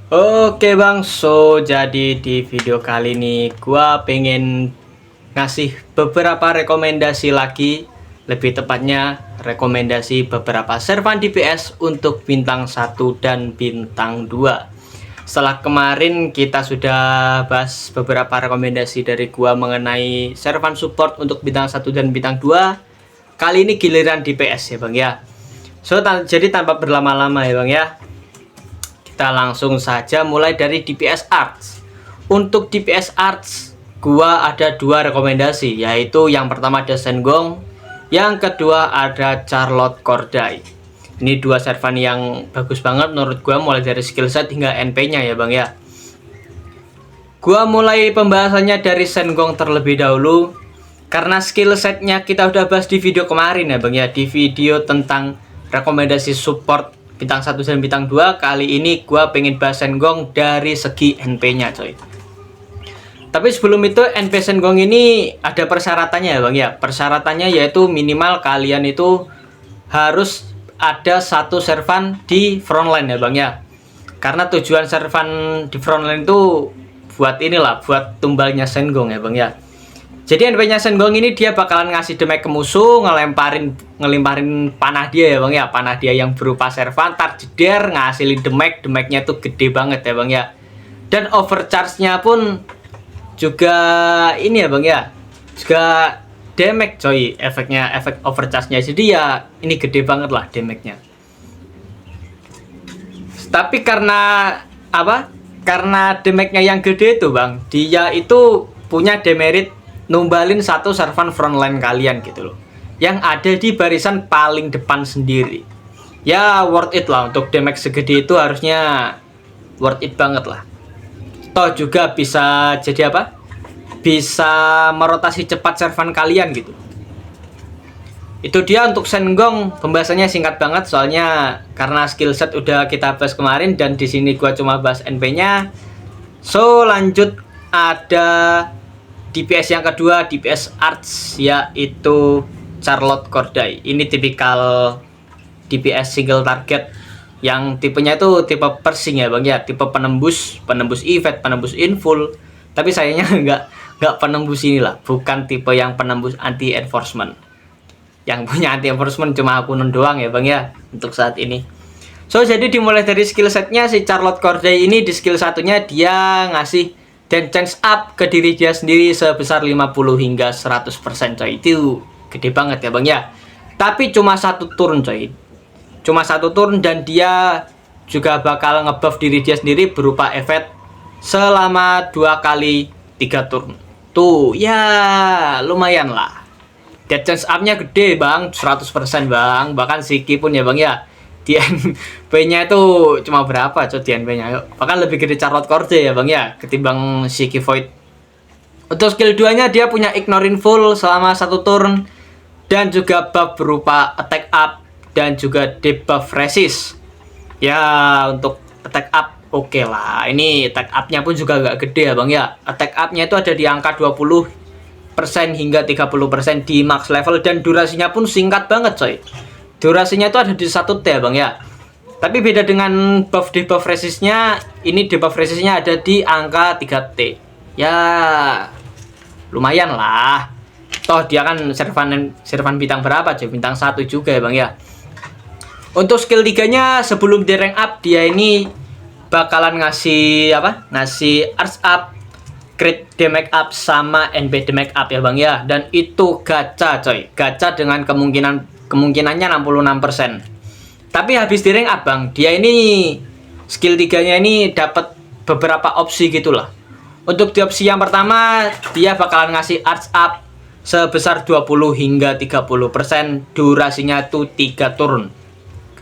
Oke Bang, so jadi di video kali ini gua pengen ngasih beberapa rekomendasi lagi, lebih tepatnya rekomendasi beberapa servan DPS untuk bintang 1 dan bintang 2. Setelah kemarin kita sudah bahas beberapa rekomendasi dari gua mengenai servan support untuk bintang 1 dan bintang 2. Kali ini giliran DPS ya Bang ya. So jadi tanpa berlama-lama ya Bang ya, kita langsung saja mulai dari DPS Arts. Untuk DPS Arts, gua ada dua rekomendasi, yaitu yang pertama ada Sengong, yang kedua ada Charlotte Corday. Ini dua servan yang bagus banget menurut gua, mulai dari skill set hingga NP-nya ya Bang ya. Gua mulai pembahasannya dari Sengong terlebih dahulu, karena skill setnya kita udah bahas di video kemarin ya Bang ya, di video tentang rekomendasi support bintang 1 dan bintang 2. Kali ini gua pengen bahas Sengong dari segi NP-nya coy. Tapi sebelum itu, NP Sengong ini ada persyaratannya ya Bang ya. Persyaratannya yaitu minimal kalian itu harus ada satu servan di frontline ya Bang ya. Karena tujuan servan di frontline itu buat inilah, buat tumbalnya Sengong ya Bang ya. Jadi NP-nya Sengong ini dia bakalan ngasih damage ke musuh, ngelimparin panah dia ya Bang ya. Panah dia yang berupa servan, tar jeder ngasilin damage-nya tuh gede banget ya Bang ya. Dan overcharge-nya pun juga ini ya Bang ya, juga damage coy, efek overcharge-nya. Jadi ya ini gede banget lah damage-nya. Tapi karena apa? Karena damage-nya yang gede itu Bang, dia itu punya demerit numbalin satu servan frontline kalian gitu loh, yang ada di barisan paling depan sendiri. Ya worth it lah, untuk damage segede itu harusnya worth it banget lah. Toh juga bisa jadi apa? Bisa merotasi cepat servan kalian gitu. Itu dia untuk Sengong, pembahasannya singkat banget soalnya karena skill set udah kita bahas kemarin dan di sini gua cuma bahas NP-nya. So lanjut, ada DPS yang kedua, DPS Arts, yaitu Charlotte Corday. Ini tipikal DPS single target yang tipenya itu tipe persing ya Bang ya, tipe penembus event, penembus inful. Tapi sayangnya nggak penembus inilah, bukan tipe yang penembus anti enforcement. Yang punya anti enforcement cuma aku doang ya Bang ya untuk saat ini. So jadi dimulai dari skill setnya, si Charlotte Corday ini di skill satunya dia ngasih dan chance up ke diri dia sendiri sebesar 50 hingga 100% coy. Itu gede banget ya Bang ya. Tapi cuma satu turn coy. Cuma satu turn, dan dia juga bakal ngebuff diri dia sendiri berupa efek selama 2 kali 3 turn. Tuh ya lumayan lah. Dead chance up-nya gede Bang, 100% Bang. Bahkan Siki pun ya Bang ya, DNP-nya itu cuma berapa coy DNP-nya? Bahkan lebih gede Charlotte Corday ya Bang ya ketimbang Siki Void. Untuk skill 2-nya dia punya ignoring full selama satu turn, dan juga buff berupa attack up dan juga debuff resist. Ya untuk attack up oke lah. Ini attack up-nya pun juga agak gede ya Bang ya. Attack up-nya itu ada di angka 20% hingga 30% di max level, dan durasinya pun singkat banget coy. Durasinya itu ada di 1 T ya Bang ya. Tapi beda dengan buff debuff resistnya, ini debuff resistnya ada di angka 3 T. Ya lumayan lah. Toh dia kan servan bintang berapa coy? Bintang 1 juga ya Bang ya. Untuk skill 3-nya sebelum di rank up, dia ini bakalan ngasih apa? Ngasih arts up, crit damage up, sama NP damage up ya Bang ya. Dan itu gacha coy. Gacha dengan kemungkinannya 66%. Tapi habis di rank up Bang, dia ini skill 3-nya ini dapat beberapa opsi gitulah. Untuk di opsi yang pertama, dia bakalan ngasih arts up sebesar 20 hingga 30%, durasinya tuh 3 turun.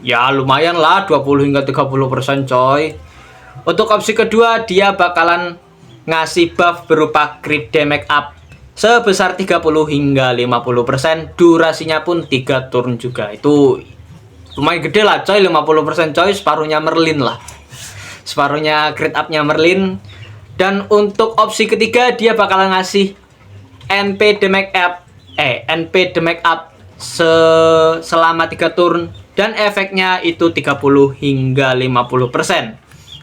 Ya lumayan lah, 20 hingga 30% coy. Untuk opsi kedua, dia bakalan ngasih buff berupa crit damage up sebesar 30 hingga 50%, durasinya pun 3 turn juga. Itu lumayan gede lah coy, 50% coy, separuhnya Merlin lah. Separuhnya crit up-nya Merlin. Dan untuk opsi ketiga, dia bakalan ngasih NP damage up selama 3 turn, dan efeknya itu 30 hingga 50%.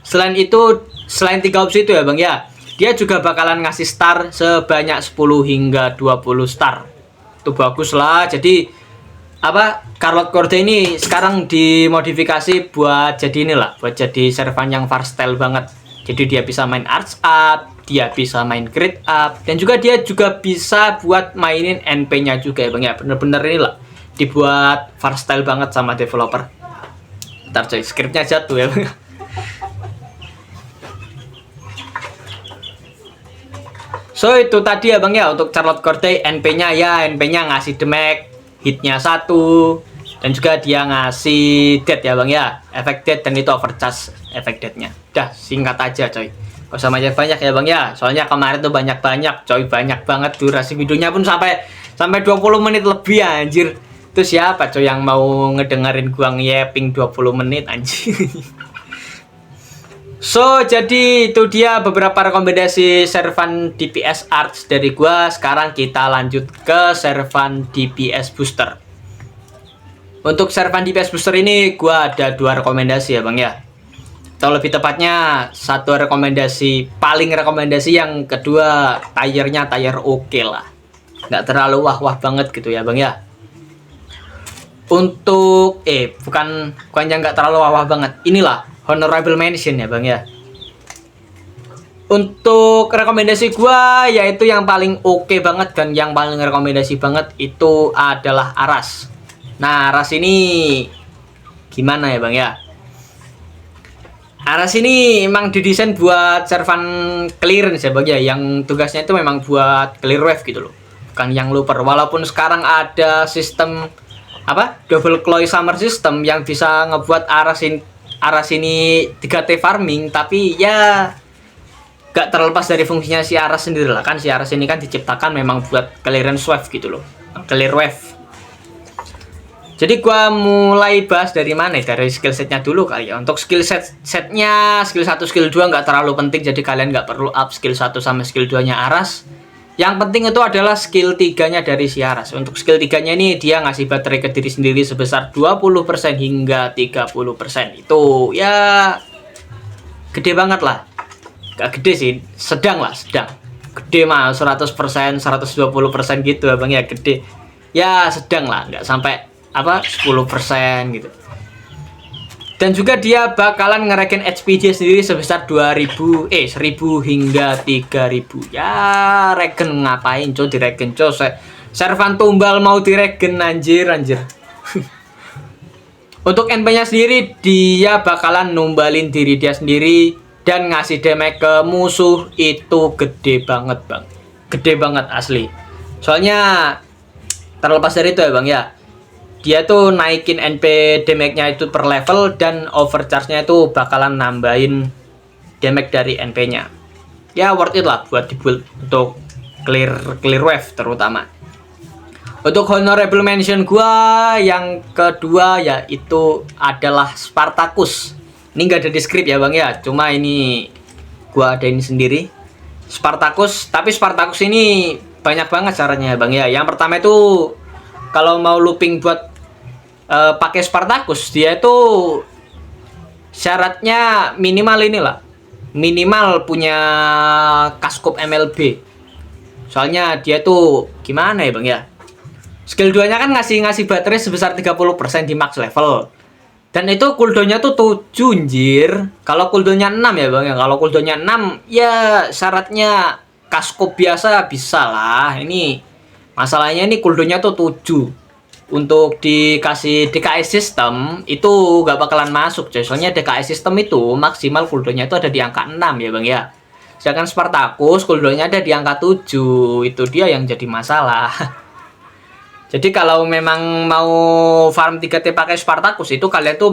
Selain itu, selain 3 opsi itu ya Bang ya, dia juga bakalan ngasih star sebanyak 10 hingga 20 star. Itu bagus lah. Jadi apa, Charlotte Corday ini sekarang dimodifikasi buat jadi inilah, buat jadi servan yang Varstyle banget. Jadi dia bisa main Arch Up, dia bisa main Grid Up, dan juga dia juga bisa buat mainin NP-nya juga ya Bang ya. Bener-bener inilah dibuat Varstyle banget sama developer. Ntar coy, scriptnya jatuh ya Bang. So itu tadi ya Bang ya untuk Charlotte Corday. NP-nya ya, NP-nya ngasih damage, hitnya 1, dan juga dia ngasih dead ya Bang ya, efek dead, dan itu overcharge efek deadnya. Udah singkat aja coy, gak usah banyak-banyak ya Bang ya, soalnya kemarin tuh banyak-banyak coy, banyak banget, durasi videonya pun sampai 20 menit lebih anjir. Itu siapa coy yang mau ngedengerin gua nge-yapping 20 menit anjir. So, jadi itu dia beberapa rekomendasi servan DPS Arch dari gua. Sekarang kita lanjut ke servan DPS Booster. Untuk servan DPS Booster ini gua ada 2 rekomendasi ya Bang ya. Atau lebih tepatnya 1 rekomendasi, paling rekomendasi, yang kedua tire-nya tire oke lah. Nggak terlalu wah-wah banget gitu ya Bang ya. Untuk bukan yang nggak terlalu wah-wah banget. Inilah honorable mention ya Bang ya. Untuk rekomendasi gua, yaitu yang paling oke banget dan yang paling rekomendasi banget itu adalah Aras. Nah, Aras ini gimana ya Bang ya? Aras ini emang didesain buat servan clearance ya Bang ya, yang tugasnya itu memang buat clear wave gitu loh, bukan yang looper. Walaupun sekarang ada sistem apa, double claw summer system yang bisa ngebuat Aras ini 3T farming, tapi ya gak terlepas dari fungsinya si Aras sendiri lah. Kan si Aras ini kan diciptakan memang buat clearance wave gitu loh, clear wave. Jadi gua mulai bahas dari mana? Dari skill setnya dulu kali ya. Untuk skill setnya, skill 1, skill 2 nggak terlalu penting, jadi kalian nggak perlu up skill 1 sama skill 2 nya Aras. Yang penting itu adalah skill 3-nya dari si Aras. Untuk skill 3-nya ini dia ngasih baterai ke diri sendiri sebesar 20% hingga 30%. Itu ya gede banget lah. Gak gede sih, sedang lah, sedang. Gede mah 100%, 120% gitu ya Bang ya, gede. Ya sedang lah, nggak sampai apa 10% gitu. Dan juga dia bakalan ngereken HP dia sendiri sebesar 1000 hingga 3000. Ya regen ngapain coy, diregen coy, servan tumbal mau diregen anjir. Untuk NP-nya sendiri, dia bakalan numbalin diri dia sendiri dan ngasih damage ke musuh. Itu gede banget Bang, gede banget asli. Soalnya terlepas dari itu ya Bang ya, dia tuh naikin NP damage-nya itu per level, dan overcharge-nya itu bakalan nambahin damage dari NP-nya. Ya worth it lah buat dibuild untuk clear wave terutama. Untuk honorable mention gua yang kedua yaitu adalah Spartacus. Ini nggak ada di script ya Bang ya, cuma ini gua ada ini sendiri. Spartacus, tapi Spartacus ini banyak banget caranya ya Bang ya. Yang pertama itu, kalau mau looping buat pakai Spartacus, dia itu syaratnya minimal inilah, minimal punya Kaskop MLB. Soalnya dia tuh gimana ya Bang ya, skill 2 nya kan ngasih baterai sebesar 30% di max level, dan itu cooldownnya tuh 7 anjir. Kalau cooldownnya 6 ya Bang ya, kalau cooldownnya 6 ya syaratnya Kaskop biasa bisa lah. Ini masalahnya ini cooldownnya tuh 7. Untuk dikasih DKS system itu gak bakalan masuk coy. Soalnya DKS system itu maksimal cooldownnya itu ada di angka 6 ya Bang ya. Sedangkan Spartacus cooldownnya ada di angka 7. Itu dia yang jadi masalah. Jadi kalau memang mau farm 3T pakai Spartacus itu, kalian tuh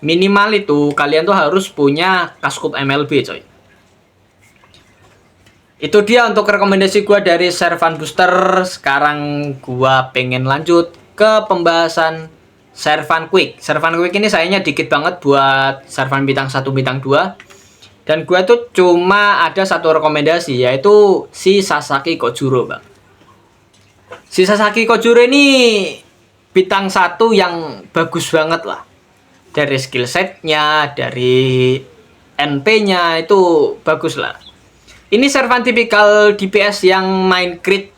minimal itu kalian tuh harus punya Kaskop MLB coy. Itu dia untuk rekomendasi gua dari servan booster. Sekarang gua pengen lanjut ke pembahasan servan quick. Servan quick ini sayangnya dikit banget buat servan bintang 1, bintang 2. Dan gua tuh cuma ada 1 rekomendasi, yaitu si Sasaki Kojuro Bang. Si Sasaki Kojuro ini bintang 1 yang bagus banget lah. dari skill setnya, dari NP-nya itu bagus lah. Ini Servan tipikal DPS yang main crit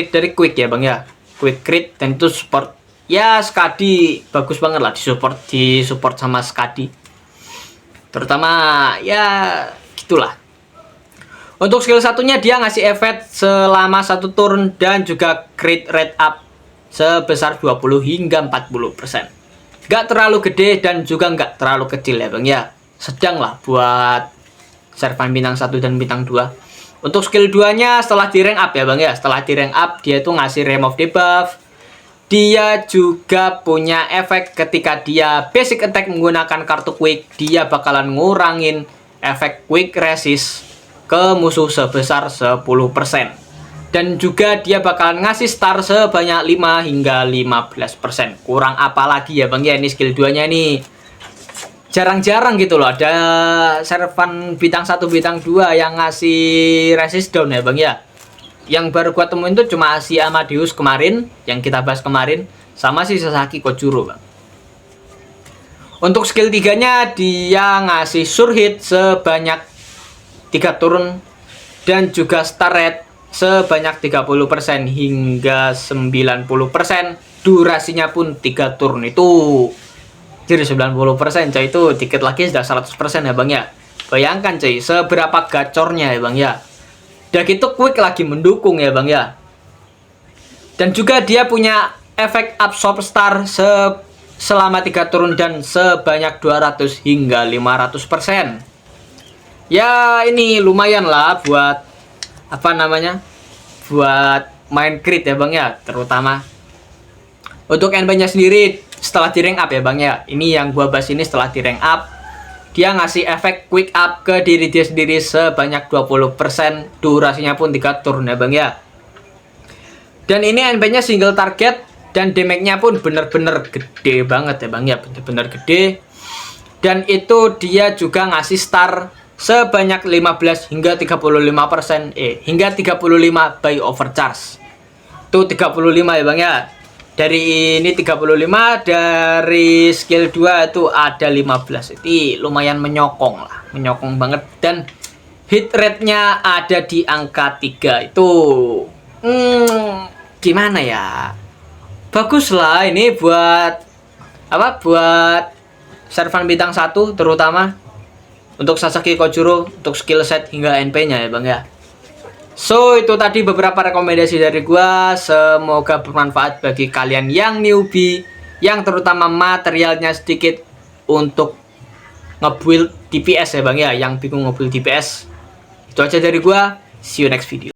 dari quick ya bang ya, quick crit, dan itu support ya. Skadi bagus banget lah di support sama Skadi, terutama ya gitulah. Untuk skill satunya dia ngasih efek selama 1 turn dan juga crit rate up sebesar 20 hingga 40%. Gak terlalu gede dan juga nggak terlalu kecil ya bang ya, sedang lah buat Servan bintang 1 dan bintang 2. Untuk skill 2 nya setelah di rank up ya bang ya, setelah di rank up dia itu ngasih remove debuff. Dia juga punya efek ketika dia basic attack menggunakan kartu quick, dia bakalan ngurangin efek quick resist ke musuh sebesar 10%. Dan juga dia bakalan ngasih star sebanyak 5 hingga 15%. Kurang apa lagi ya bang ya, ini skill 2 nya nih. Jarang-jarang gitu loh ada Servan bintang 1 bintang 2 yang ngasih resist down ya bang ya. Yang baru gua temuin tuh cuma si Amadeus kemarin, yang kita bahas kemarin, sama si Sasaki Kojuro bang. Untuk skill 3 nya dia ngasih sure hit sebanyak 3 turun dan juga star rate sebanyak 30% hingga 90%. Durasinya pun 3 turun itu. Jadi 90% coy, itu dikit lagi sudah 100% ya bang ya. Bayangkan coy seberapa gacornya ya bang ya. Dan itu quick lagi mendukung ya bang ya. Dan juga dia punya efek absorb star selama 3 turun dan sebanyak 200 hingga 500%. Ya ini lumayan lah buat apa namanya, buat main crit ya bang ya. Terutama untuk NP nya sendiri setelah di rank up ya bang ya, ini yang gua bahas ini setelah di rank up, dia ngasih efek quick up ke diri dia sendiri sebanyak 20%, durasinya pun 3 turn ya bang ya. Dan ini NP nya single target dan damage nya pun bener-bener gede banget ya bang ya, bener-bener gede. Dan itu dia juga ngasih star sebanyak 15 hingga 35%, hingga 35 by overcharge. Itu 35 ya bang ya. Dari ini 35, dari skill 2 itu ada 15. Itu lumayan menyokong lah, menyokong banget. Dan hit rate-nya ada di angka 3. Itu gimana ya, bagus lah ini buat apa, buat Servan bintang 1 terutama untuk Sasaki Kojuro, untuk skill set hingga NP nya ya bang ya. So itu tadi beberapa rekomendasi dari gua, semoga bermanfaat bagi kalian yang newbie, yang terutama materialnya sedikit untuk ngebuild DPS ya bang ya, yang bingung ngebuild DPS. Itu aja dari gua, see you next video.